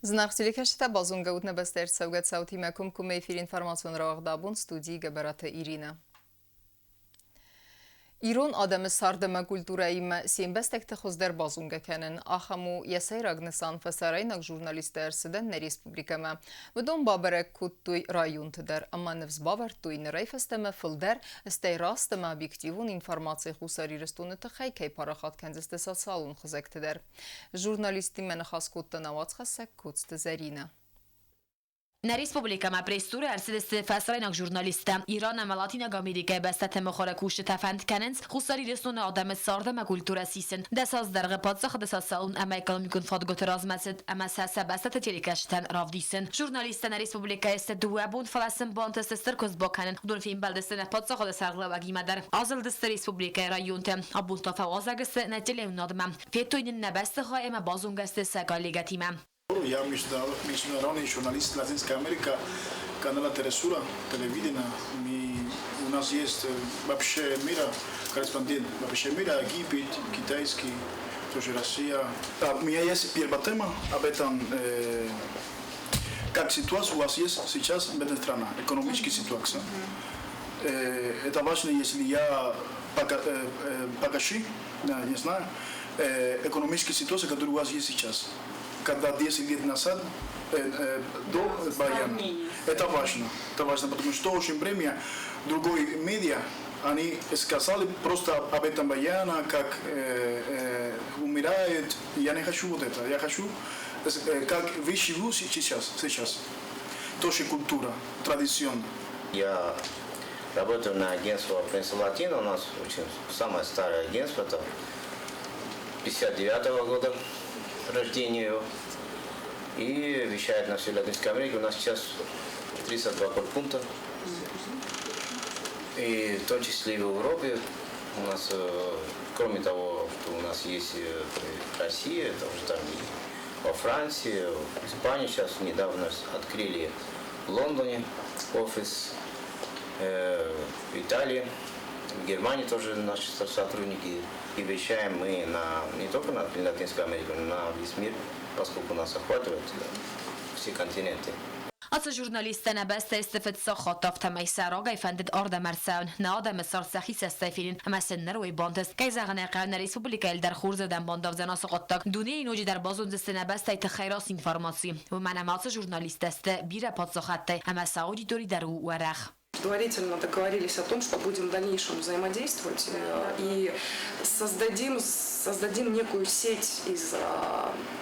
Знахтеликашта базунга утнебестер саугат сауti мекум kum efir informasyon rağdabun studi geberata Irina. İran adamı sardama kulturayım sembestekte xozder bazunga kenin axamu yasay ragnesan fasaraynak jurnalistler siden ne respublikama vedon baberek kuttuy rayun teder ama nevz bavertuy neray festeme filder stay rastama objektivun informatsiya xusari restunu tıxay kay paraxat kendiste salun xizek teder. Jurnalisti men xas kutta navats xasek kutste Zarina. Na Respublikama pressure ersidesti fasraynak jurnalista İran ama Latin Amerika bestate mخore kush tafand kanens xusari resuna adam sardama kultura sisin desaz dargı patsax desaz salun ama ekonomikun fadgot razmasid ama sasa bestate telikashtan ravdisin jurnalista na Respublika est duabun falasın bontes sterkoz bokanen dun film baldestene patsax desargla vagimadar azıl dest Respublika rayunte abun tafa azagst netele nadma fetoinin nabeste ama bazungast sagaligatima. Я международный журналист Латинской Америки, канала Телесура, телевидения. У нас есть вообще мира, корреспондент вообще мира, Египет, китайский, тоже Россия. У меня есть первая тема об этом, как ситуация у вас есть сейчас в этой стране, экономическая ситуация. Это важно, если я покажу, не знаю, экономическая ситуация, которая у вас есть сейчас. Когда 10 лет назад до Баяна. Это важно, потому что очень время другой медиа, они сказали просто об этом Баяна, как умирает. Я не хочу вот это, я хочу, как вы живете сейчас. Тоже культура, традиционно. Я работаю на агентство Принца Латина, у нас очень самое старое агентство, это 59-го года рождения и вещает на всей Латинской Америке. У нас сейчас 32 пункта. И в том числе и в Европе. У нас, кроме того, что у нас есть Россия, тоже там и во Франции, в Испании сейчас недавно открыли в Лондоне офис, в Италии, в Германии тоже наши сотрудники. И вещаем мы не только на Латинскую Америку, но на весь мир, поскольку нас охватывает все континенты. Ați jurnalistene beste istifet خطاف تمای سراغ فندد آرد مرسون نادم سر سخیس استفیلین اما سنر و باندست که زغنه قرن ریسپوبلیکا در خورز دن بانداف زناس قطاق دنیای نوجی در بازون دستنه بسته تخیراس اینفرماسی و منامات جورنالیست است بیره پادساخته اما سعودی دوری در او ورخ. Предварительно договорились о том, что будем в дальнейшем взаимодействовать и создадим некую сеть из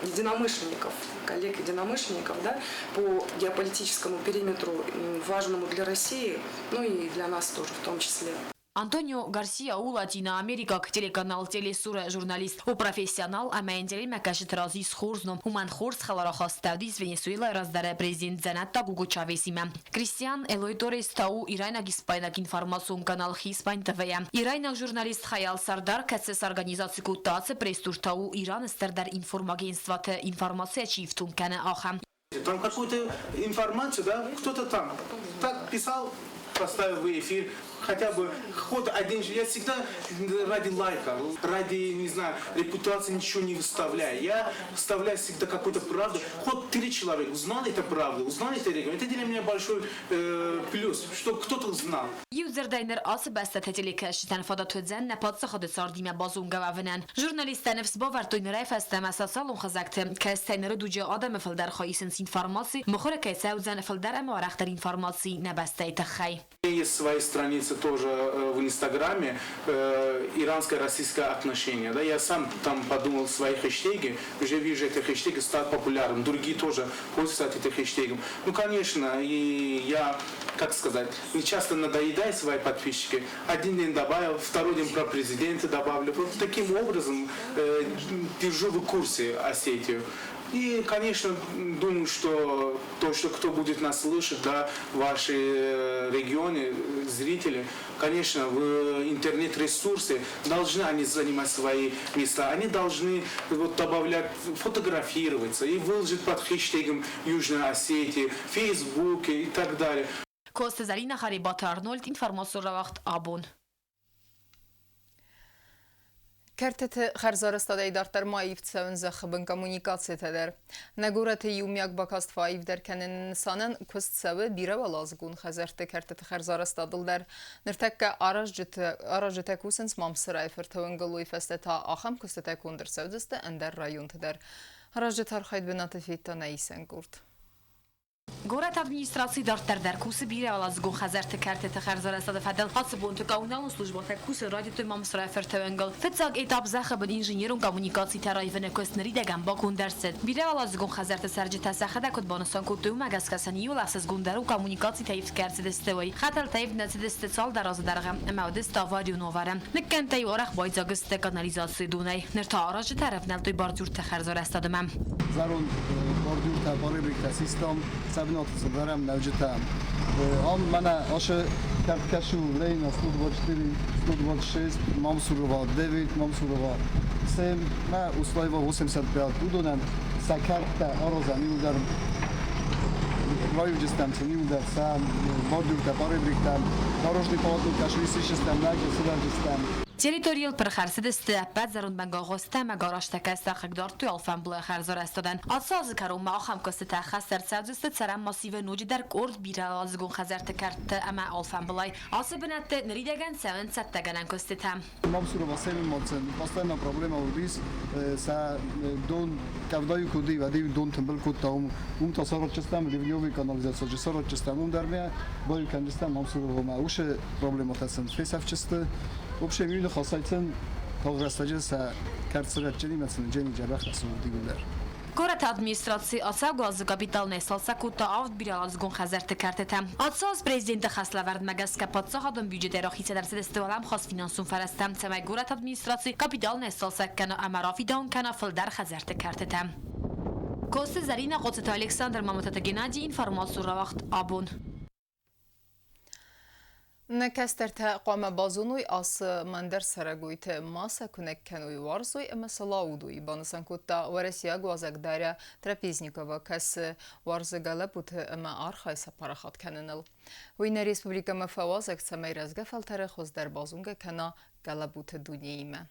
единомышленников, коллег-единомышленников, да, по геополитическому периметру, важному для России, ну и для нас тоже в том числе. Антонио Гарсия у Латина Америка телеканал Телесура журналист у профессионал амендели макашит рази с хорзном уман хорз халара хастади из Венесуэла раздаре президент Занатта Гуго Чавесима. Кристиан Элой Торес тау Ирайнак Испайнак информацион канал Хиспайн ТВ. Ирайнак журналист Хаял Сардар кацес организации кутаце престур тау Иран стердар информагентствата информация чифтун кана ахам. Там какую-то информацию, да, кто-то там так писал, поставил в эфир. Хотя бы ход один же, я всегда ради лайка, ради, не знаю, репутации ничего не выставляю. Я вставляю всегда какую-то правду. Хоть 3 человека узнали эту правду, узнали это регион. Это для меня большой плюс, что кто-то знал. Юзердайнер асы бәстәте телекәшітен фада төдзән нәпатсы ходы сардиме базунга вавынен. Журналистен нефс бавартойн райфәсті мәсасалун қызақты. Кәстәйнері дуджи адам філдер хайсынс информации, мұхыры кәйсәудзән філдер әмі арақтар информации нәбәстәй тәхай. Есть свои страницы тоже в Инстаграме, иранско-российское отношение. Да? Я сам там подумал свои хэштеги, уже вижу, эти хэштеги стали популярными. Другие тоже пользуются этим хэштегом. Ну, конечно, и я, как сказать, не часто надоедаю свои подписчики. Один день добавил, второй день про президента добавлю. Просто таким образом держу в курсе Осетию. И, конечно, думаю, что то, что кто будет нас слышать, да, ваши регионы, зрители, конечно, в интернет-ресурсы должны они занимать свои места. Они должны вот, добавлять, фотографироваться и выложить под хэштегом Южной Осетии, Facebook и так далее. Коста Зарина Харибат Арнольд, информацию равахт Абон. Քերթեթը խերզարստադեի դարտարմայիվ ծավնզը խբն կոմունիկացիա թեդեր։ Նագուրեթը յումյակ բակաստվայիվ դերքենին նսանն քուստ ծավը բիրավալ ազգուն խազերտը քերթեթը խերզարստադıl der։ Նրտեքը արաժետեք ուսենց մամսրայ ֆրթվն գլույ ֆեստետա ախամ քուստետեք ունդր ծավդստը ընդեր ռայուն թեդեր։ Հարաժետար խայդ բնատը ֆիտա նայիսեն կուրտ։ Գորեթ администрации դարտեր քուսը բիրավալազգուն խազերտը քերթեթը խերզարստադը ֆադել հացբոնտը կաունալուն службата քուսը ռադիոտը մամսրայ ֆրթվնգլ ֆեցակ էտապ զախբն ինժեներուն կոմունիկացիա թարայվնը կոստների դեգան բակուն դերսետ բիրավալազգուն խազերտը սարջիթա սախադա կոտ բոնուսան կուտու մագասկասան իուլասս գունդարու կոմունիկացիա թայվ կերցեդստեոյ խաթալ թայվ նցեդստեցալ դարազդարղա մաուդես տավարյունովարը նկենտայ օրախ բայցագստե կանալիզացիա դունայ նրթա արաժը տարավնալ տոյ բարձուրթը խերզարստադը մամ زارون باردور تا باره بریکت سیستم سبنات صدرم نوجتم آن من آشه کشو لین استود با 4 استود با 6 مام سوروا 9 مام سوروا 3 ما اصلای با 85 بودن سکرت آرزا میودم رایو جستم میودم سام باردور تا باره بریکتم داروشنی پاتو کشوی سیستم نگه سودر جستم Territorial përkharësë pat zarun bangogosta magarashta sakhdar tu alfan bula xarzarastadan atsaz karum axam kostata xasar savdüste saram masive nuci der kord bira azgun xazarte kart ama alfan bulay asibnat nridegan seven sattaganan kostata Mamsuru vasemi mocen постоянно проблема удис sa don kavdayu kudi vadi don tembel kutta ta sorotchestam livnyovi kanalizatsiya sorotchestam darmia boy kandistam mamsuru ma ushe problema tasen fesavcheste вообще мюле хасайтен таврастаджеса карцерачели mesela jeni jabakh asudiguler Գորեթ администрации ասագ ազգ կապիտալն է սալսակուտա ավդ բիրալազգուն խազերտը քարտեթամ Ացած պրեզիդենտը խասլավարդ մագասկա պատսախադն բյուջետերո խիցադարսեստվալամ խաս ֆինանսուն ֆարաստամ ցեմայ գորեթ администрации կապիտալն է սալսակկանա ամարաֆիդոն կանա ֆլդար խազերտը քարտեթամ Կոստը Զարինա Ղոցեթ Ալեքսանդր Մամոթը Գենադի ինֆորմացիա ռավախտ աբուն Նկաստերթը qoama bazunui as mandar saraguyte masa kunekkenui varzuy mesela banısankutta Varasiya Guazagdarya Trapeznikova kas varzı galaput ama arxaysa paraxat kanınıl. Uyna Respublika mafawazak samayrazga faltara xozdar bazunga kana galaput duniyime.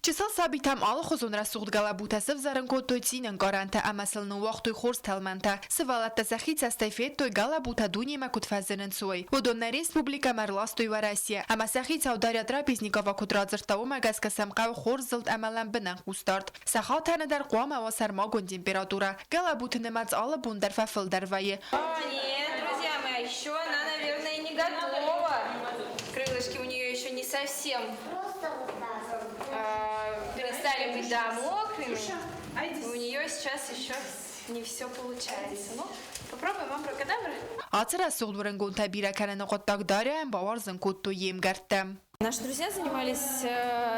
Чисел сабитам алы хозунра суғд галабутасы взарынко тойцинен гаранта амасылны уақтой хорс талманта. Сывалатта захица стайфет той галабута дуньема кутфазынын суй. Удонна республика марлас той Варасия. Ама захица ударя Трапезникова кутрадзыртау магаска самқау хорс зылд амалан бінан қустард. Саха таныдар қуама ва сармагон температура. Галабутыны мац алы бундар фафылдар вайы. Нет, друзья мои, еще она, наверное, не готова. Крылышки у нее еще не совсем перестали быть, да, мокрыми. У нее сейчас еще не все получается. Ну, попробуем абракадабра. Ацера суғдварын гонта биракананы qottaq дарян баварзын кутту емгартам. Наши друзья занимались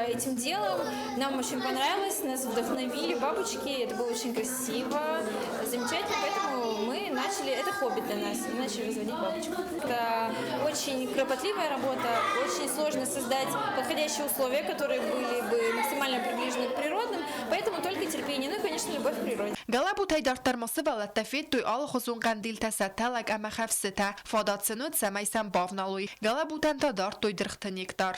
этим делом, нам очень понравилось, нас вдохновили бабочки, это было очень красиво, замечательно, поэтому мы начали, это хобби для нас, мы начали разводить бабочек. Это очень кропотливая работа, очень сложно создать подходящие условия, которые были бы максимально приближены к природным, поэтому только терпение, ну и, конечно, любовь к природе. Галабутай дартармасы балаттафет той алы хозун кандилта сатталак ама хавсыта, фадатсынут самайсан бавналуй. Галабутан та дар той дрыхты нектар.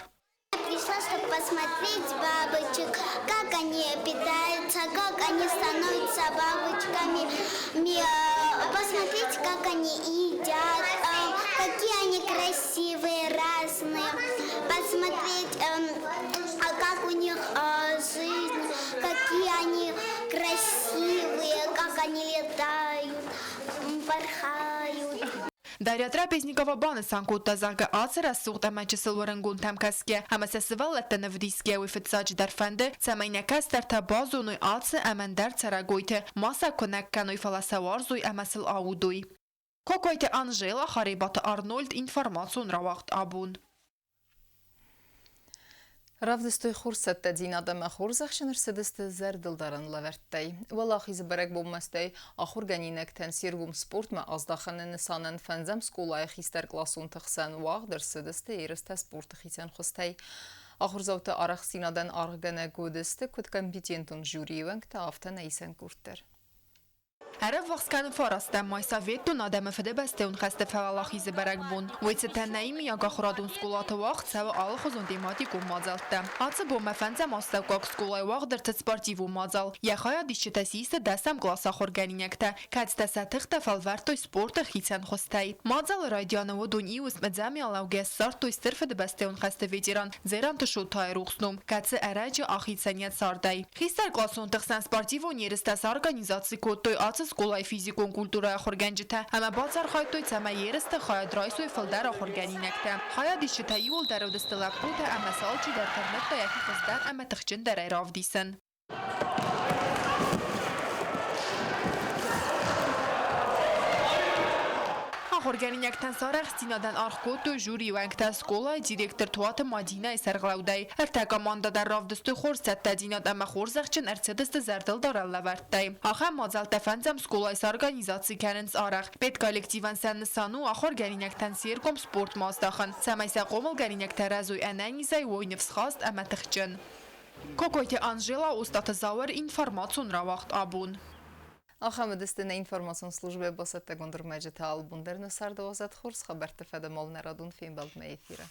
Пришла, чтобы посмотреть бабочек, как они питаются, как они становятся бабочками, посмотреть, как они едят, какие они красивые, разные, посмотреть, как у них жизнь, какие они красивые, как они летают, порхают. Дарья Трапезникова баны санкутта зага ацера суғта мачысыл варангун тамкаске. Амаса сываллаттаны вдиске уйфетсач дарфанды, самайна кастарта базунуй ацы амандар царагойты, маса конаккануй фаласа варзуй амасыл аудуй. Кокойте Анжела, Харибата Арнольд, информацион равахт абун. Ravdistöy xursatda dinadama xurzaqşınır sıdısты zərdildaran laverttay. Valaxi zbarek bulmastay axurganinekten sirgum sportma azdaxanın sanın fənzəm skolaya xistar klasun tıxsan vağdır sıdısты eristə sportu xisen xustay. Axurzavta araq sinadan arğana godisты kut kompetentun jüriyevenk ta afta neysen kurtlar. Era vaxkan farastem majszavétton ademe fede besteun xeste felalachize berekbun. Vojceten neimi aga chradun skulata vaxt szeva alchozun tematikum mazalta. Ace bome fenzem astavkak skulai vaxt der sportivum mazal. Jechaya discsetesiste desem glasa organinekte. Kacte setechta felvertoi sporta hicen hostai. Mazal radiana vodun ius medzemi alauge sartoi sterfede besteun xeste veteran. Zeran tășutai ruxnum. Kace erece ahiceniet sardai. Hister glasun tăxen sportivon yeristes organizații kotoi ace skulai fizikon kultura xorgenjite. Ama bazar xaytoi cema yeriste xaya draysoi feldera xorgeninekte. Xaya discsetei ul derodestelak pute ama salci der internette yaki xizden ama tăxcin der eravdisen. Organinekten saraq stinadan arxkotu juri vankta skola direktor tuat Madina serglaudai. Ertega manda der ravdstu xorset tadinat ama xorzaqchin ertsedest zerdel darallavartay. Axa mazal tefenzem skola organizatsiy kenens araq. Bet kollektivan sannısanu ax organinekten serkom sport mazdaxın. Samaysa qomul organinekten razoy ananizay voynevsxast ama tixchin. Kokoyti Anjela ustată zaur informațiun ravaqt abun. Ախամդստն ինֆորմացիոն службе բոսետ գոնդր մեջը թալբունդերն սարդոզատ խորս խաբերտ ֆեդեմոլ նարադուն ֆիլմ բալմեյ ֆիրը